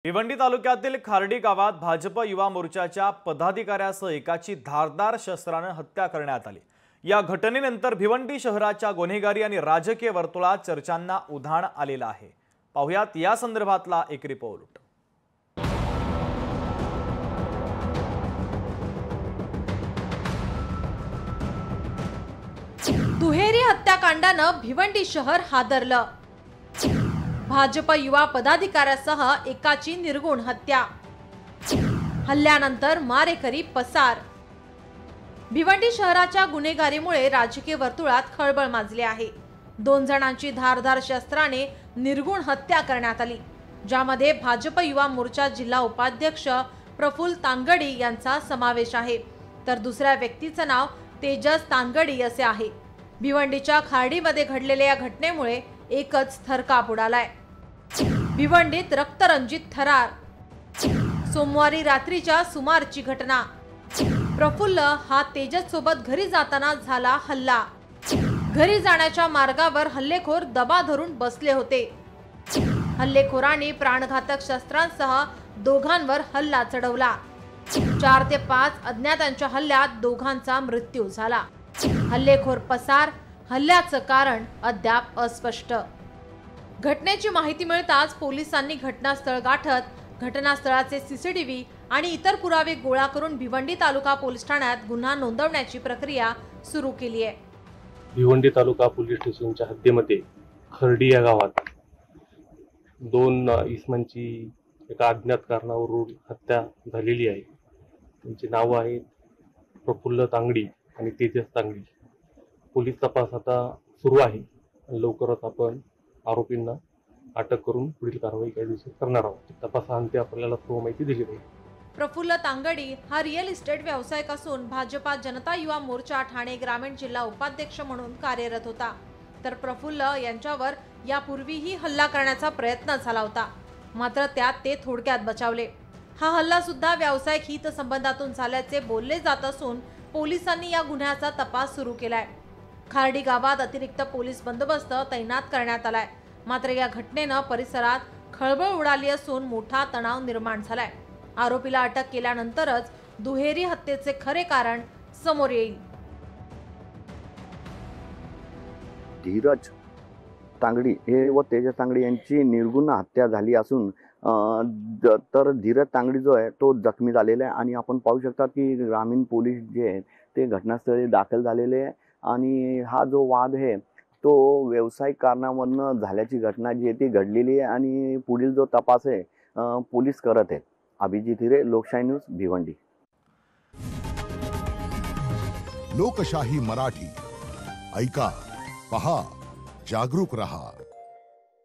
भिवंडी तालुक्यातील खार्डी गावात भाजप युवा मोर्चाच्या पदाधिकाऱ्यासह एकाची धारदार शस्त्राने हत्या करण्यात आली। या घटनेनंतर भिवंडी शहराच्या गुन्हेगारी आणि राजकीय वर्तुळात चर्चांना उधाण आलेलं आहे। पाहुयात या संदर्भातला एक रिपोर्ट। दुहेरी हत्याकांडानं भिवंडी शहर हादरलं। भाजप युवा पदाधिकाऱ्यासह एकाची निर्गुण हत्या, हल्ल्यानंतर मारेकरी पसार। भिवंडी शहराच्या गुन्हेगारीमुळे राजकीय वर्तुळात खळबळ माजली आहे। 2 जणांची धारदार शस्त्राने निर्गुण हत्या करण्यात आली, ज्यामध्ये भाजप युवा मोर्चा जिल्हा उपाध्यक्ष प्रफुल्ल तांगडी यांचा समावेश आहे, तर दुसऱ्या व्यक्तीचं नाव तेजस तांगडी असे आहे। भिवंडीच्या खार्डीमध्ये घडलेल्या या घटनेमुळे एकच थरकाप उडालाय। भिवंडीत रक्तरंजित थरार। सोमवारी रात्रीच्या सुमारची घटना। प्रफुल्ल हा तेजस सोबत घरी जाताना झाला हल्ला। घरी जाण्याच्या मार्गावर हल्लेखोर दबा धरून बसले होते। हल्लेखोरांनी प्राणघातक शस्त्रांसह दोघांवर हल्ला चढवला। 4 ते 5 अज्ञातांच्या हल्ल्यात दोघांचा मृत्यू झाला। हल्लेखोर पसार। हल्ल्याचं कारण अद्याप अस्पष्ट। घटनेची माहिती मिळताच पोलिसांनी घटनास्थळ गाठत घटनास्थळाचे सीसीटीव्ही आणि इतर पुरावे गोळा करून भिवंडी तालुका पोलीस ठाण्यात गुन्हा नोंदवण्याची प्रक्रिया सुरू केली आहे। भिवंडी तालुका पोलीस स्टेशनच्या हद्दीमध्ये खर्डी या गावात 2 इसमांची एका अज्ञात कारणावरून हत्या झालेली आहे। त्यांची नाव आहेत प्रफुल्ल तांगडी आणि तेजस तांगडी। पोलीस तपास आता सुरू आहे। लवकरच आपण आरोपींना अटक करून पुढील कारवाई कायदेशीर करणार आहोत। तपासाअंती आपल्याला सर्व माहिती दिली जाईल। प्रफुल्ल तांगडी हा रिअल इस्टेट व्यावसायिक असून भाजपा जनता युवा मोर्चा ठाणे ग्रामीण जिल्हा उपाध्यक्ष म्हणून कार्यरत होता, तर प्रफुल्ल यांच्यावर यापूर्वीही हल्ला करण्याचा प्रयत्न झाला होता, मात्र त्यात ते थोडक्यात बचावले। हा हल्ला सुद्धा व्यावसायिक हितसंबंधातून झाल्याचे बोलले जात असून पोलिसांनी या गुन्ह्याचा तपास सुरू केलाय। खार्डी गावात अतिरिक्त पोलीस बंदोबस्त तैनात करण्यात आलाय, मात्र या घटनेनं परिसरात खळबळ उडाली असून मोठा तणाव निर्माण झालाय। आरोपीला अटक केल्यानंतरच दुहेरी हत्येचे खरे कारण समोर येईल। धीरज तांगडी हे व तेजस तांगडी यांची निर्गुण हत्या झाली असून तर धीरज तांगडी जो आहे तो जखमी झालेला आहे आणि आपण पाहू शकता की ग्रामीण पोलीस जे आहेत ते घटनास्थळी दाखल झालेले आहे आणि हा जो वाद आहे तो व्यावसायिक कारणावरून झाल्याची घटना जी आहे ती घडलेली आहे आणि पुढील जो तपास आहे पोलीस करत आहेत। अभिजित हिरे, लोकशाही न्यूज, भिवंडी। लोकशाही मराठी ऐका, पहा, जागरूक रहा।